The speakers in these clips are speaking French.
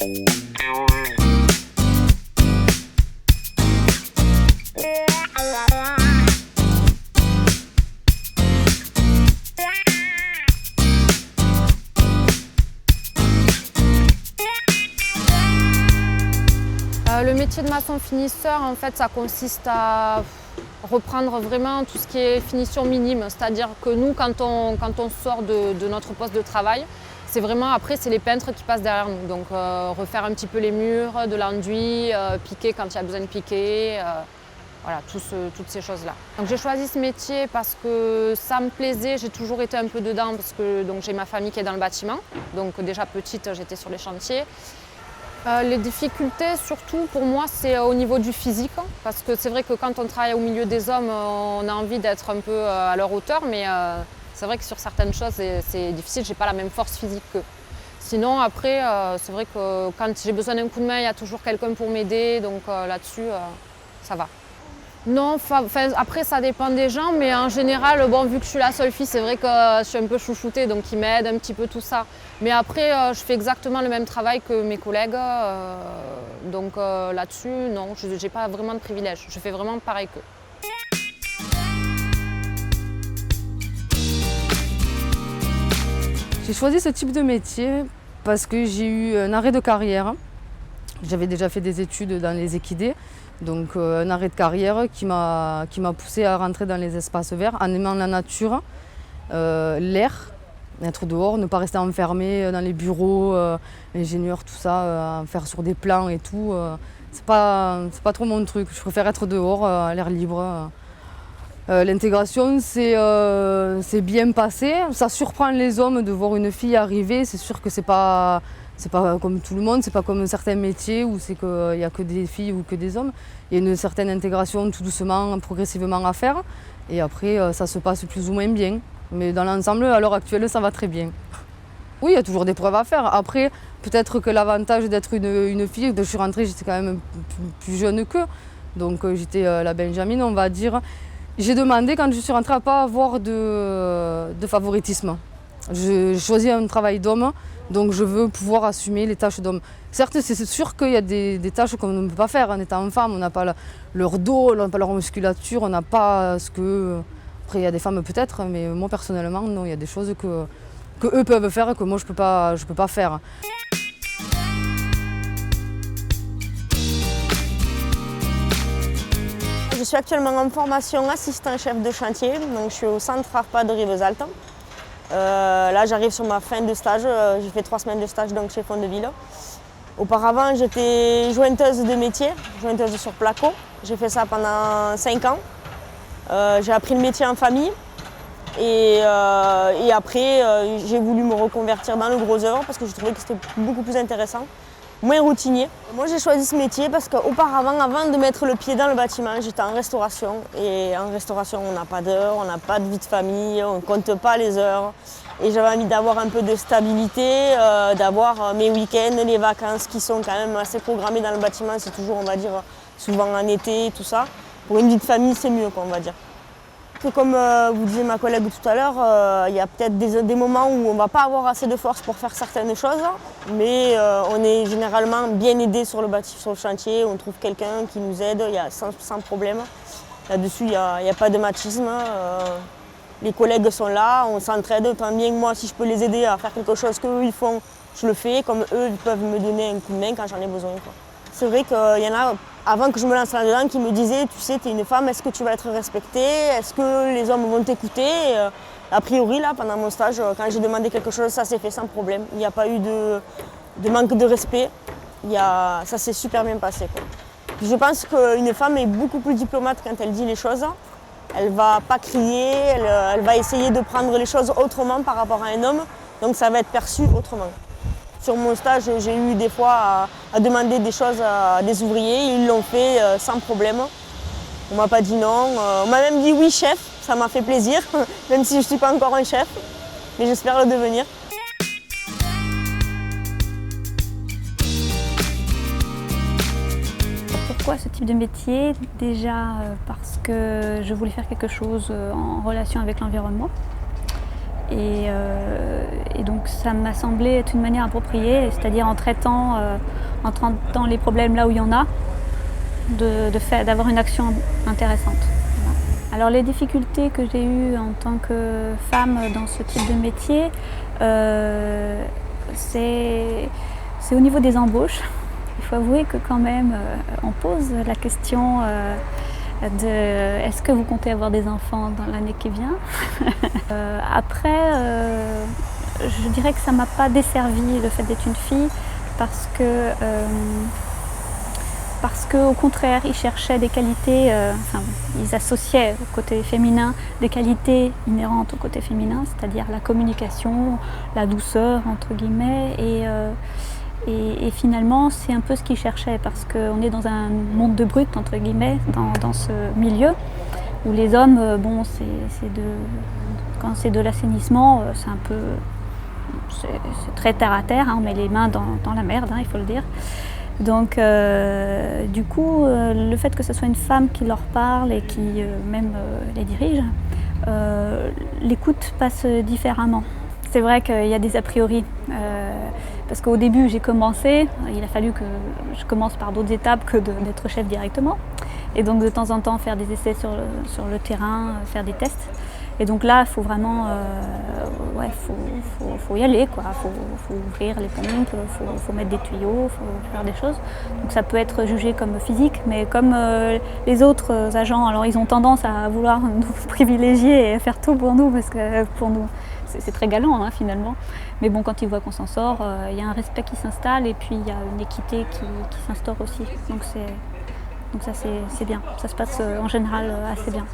Le métier de maçon finisseur, en fait, ça consiste à reprendre vraiment tout ce qui est finition minime. C'est-à-dire que nous, quand on sort de notre poste de travail, c'est vraiment après, c'est les peintres qui passent derrière nous. Donc refaire un petit peu les murs, de l'enduit, piquer quand il y a besoin de piquer, voilà, toutes ces choses-là. Donc j'ai choisi ce métier parce que ça me plaisait, j'ai toujours été un peu dedans parce que donc, j'ai ma famille qui est dans le bâtiment. Donc déjà petite, j'étais sur les chantiers. Les difficultés, surtout pour moi, c'est au niveau du physique, parce que c'est vrai que quand on travaille au milieu des hommes, on a envie d'être un peu à leur hauteur, mais c'est vrai que sur certaines choses, c'est difficile, j'ai pas la même force physique qu'eux. Sinon, après, c'est vrai que quand j'ai besoin d'un coup de main, il y a toujours quelqu'un pour m'aider, donc là-dessus, ça va. Non, après ça dépend des gens, mais en général, bon, vu que je suis la seule fille, c'est vrai que je suis un peu chouchoutée, donc ils m'aident un petit peu tout ça. Mais après, je fais exactement le même travail que mes collègues, donc là-dessus, non, je n'ai pas vraiment de privilège. Je fais vraiment pareil qu'eux. J'ai choisi ce type de métier parce que j'ai eu un arrêt de carrière. J'avais déjà fait des études dans les équidés. Donc un arrêt de carrière qui m'a poussée à rentrer dans les espaces verts en aimant la nature, l'air, être dehors, ne pas rester enfermé dans les bureaux, ingénieurs, tout ça, faire sur des plans et tout. C'est pas trop mon truc, je préfère être dehors, à l'air libre. L'intégration c'est bien passé, ça surprend les hommes de voir une fille arriver, c'est sûr que c'est pas comme tout le monde, c'est pas comme certains métiers où c'est qu'il n'y a que des filles ou que des hommes. Il y a une certaine intégration tout doucement, progressivement à faire. Et après, ça se passe plus ou moins bien. Mais dans l'ensemble, à l'heure actuelle, ça va très bien. Oui, il y a toujours des preuves à faire. Après, peut-être que l'avantage d'être une fille, je suis rentrée, j'étais quand même plus jeune qu'eux. Donc j'étais la Benjamine, on va dire. J'ai demandé, quand je suis rentrée, à ne pas avoir de favoritisme. Je choisis un travail d'homme, donc je veux pouvoir assumer les tâches d'homme. Certes, c'est sûr qu'il y a des tâches qu'on ne peut pas faire en étant femme. On n'a pas leur dos, on n'a pas leur musculature, on n'a pas ce que... Après, il y a des femmes peut-être, mais moi personnellement, non, il y a des choses que eux peuvent faire et que moi je peux pas faire. Je suis actuellement en formation assistant chef de chantier, donc je suis au centre ARPA de Rivesaltes. Là, j'arrive sur ma fin de stage, j'ai fait 3 semaines de stage donc chez Fondeville. Auparavant, j'étais jointeuse de métier, jointeuse sur placo. J'ai fait ça pendant 5 ans. J'ai appris le métier en famille et après, j'ai voulu me reconvertir dans le gros œuvre parce que je trouvais que c'était beaucoup plus intéressant, moins routinier. Moi, j'ai choisi ce métier parce qu'auparavant, avant de mettre le pied dans le bâtiment, j'étais en restauration. Et en restauration, on n'a pas d'heures, on n'a pas de vie de famille, on ne compte pas les heures. Et j'avais envie d'avoir un peu de stabilité, d'avoir mes week-ends, les vacances qui sont quand même assez programmées dans le bâtiment. C'est toujours, on va dire, souvent en été, tout ça. Pour une vie de famille, c'est mieux, quoi, on va dire. Que comme vous disiez ma collègue tout à l'heure, il y a peut-être des moments où on ne va pas avoir assez de force pour faire certaines choses, mais on est généralement bien aidé sur le chantier, on trouve quelqu'un qui nous aide, sans problème. Là-dessus, il n'y a pas de machisme. Les collègues sont là, on s'entraide, autant bien que moi, si je peux les aider à faire quelque chose qu'eux ils font, je le fais, comme eux ils peuvent me donner un coup de main quand j'en ai besoin, quoi. C'est vrai qu'il y en a, avant que je me lance là-dedans, qui me disaient, tu sais, tu es une femme, est-ce que tu vas être respectée? Est-ce que les hommes vont t'écouter? A priori, là, pendant mon stage, quand j'ai demandé quelque chose, ça s'est fait sans problème. Il n'y a pas eu de manque de respect. Ça s'est super bien passé, quoi. Je pense qu'une femme est beaucoup plus diplomate quand elle dit les choses. Elle ne va pas crier, elle va essayer de prendre les choses autrement par rapport à un homme. Donc ça va être perçu autrement. Sur mon stage, j'ai eu des fois à demander des choses à des ouvriers, ils l'ont fait sans problème. On ne m'a pas dit non. On m'a même dit oui chef, ça m'a fait plaisir, même si je ne suis pas encore un chef, mais j'espère le devenir. Pourquoi ce type de métier? Déjà parce que je voulais faire quelque chose en relation avec l'environnement. Et donc ça m'a semblé être une manière appropriée, c'est-à-dire en traitant les problèmes là où il y en a, d'avoir une action intéressante. Voilà. Alors les difficultés que j'ai eues en tant que femme dans ce type de métier, c'est au niveau des embauches. Il faut avouer que quand même on pose la question est-ce que vous comptez avoir des enfants dans l'année qui vient. Après, je dirais que ça ne m'a pas desservi le fait d'être une fille parce qu'au contraire, ils cherchaient des qualités, ils associaient au côté féminin des qualités inhérentes au côté féminin, c'est-à-dire la communication, la douceur, entre guillemets, et finalement, c'est un peu ce qu'ils cherchaient parce qu'on est dans un monde de brut, entre guillemets, dans ce milieu où les hommes, quand c'est de l'assainissement, c'est très terre à terre, hein, on met les mains dans la merde, hein, il faut le dire. Donc, du coup, le fait que ce soit une femme qui leur parle et qui même les dirige, l'écoute passe différemment. C'est vrai qu'il y a des a priori, parce qu'au début j'ai commencé, il a fallu que je commence par d'autres étapes que d'être chef directement. Et donc de temps en temps faire des essais sur le terrain, faire des tests. Et donc là, il faut vraiment, faut y aller, quoi. Faut ouvrir les pompes, faut mettre des tuyaux, faut faire des choses. Donc ça peut être jugé comme physique, mais comme les autres agents, alors ils ont tendance à vouloir nous privilégier et faire tout pour nous, parce que pour nous, c'est très galant, hein, finalement. Mais bon, quand ils voient qu'on s'en sort, il y a un respect qui s'installe et puis il y a une équité qui s'instaure aussi. Donc ça, c'est bien. Ça se passe en général assez bien.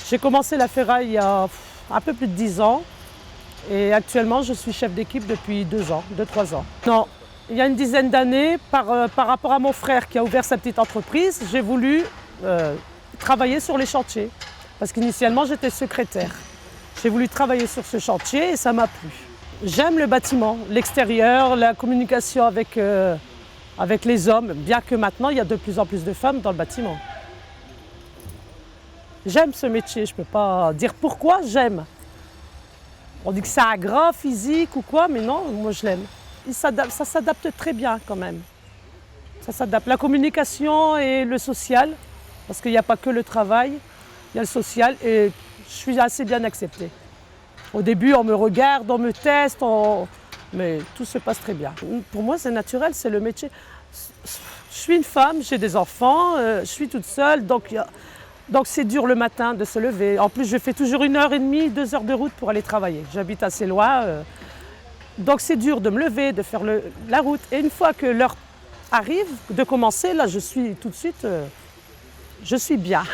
J'ai commencé la ferraille il y a un peu plus de 10 ans et actuellement je suis chef d'équipe depuis 2-3 ans. Non, il y a une dizaine d'années, par rapport à mon frère qui a ouvert sa petite entreprise, j'ai voulu travailler sur les chantiers parce qu'initialement j'étais secrétaire. J'ai voulu travailler sur ce chantier et ça m'a plu. J'aime le bâtiment, l'extérieur, la communication avec les hommes, bien que maintenant il y a de plus en plus de femmes dans le bâtiment. J'aime ce métier, je ne peux pas dire pourquoi j'aime. On dit que c'est agréable, physique ou quoi, mais non, moi je l'aime. Ça s'adapte très bien quand même. Ça s'adapte. La communication et le social, parce qu'il n'y a pas que le travail, il y a le social et je suis assez bien acceptée. Au début, on me regarde, on me teste, mais tout se passe très bien. Pour moi, c'est naturel, c'est le métier. Je suis une femme, j'ai des enfants, je suis toute seule, donc c'est dur le matin de se lever. En plus, je fais toujours 1h30, 2 heures de route pour aller travailler. J'habite assez loin, donc c'est dur de me lever, de faire la route. Et une fois que l'heure arrive de commencer, là, je suis tout de suite, je suis bien.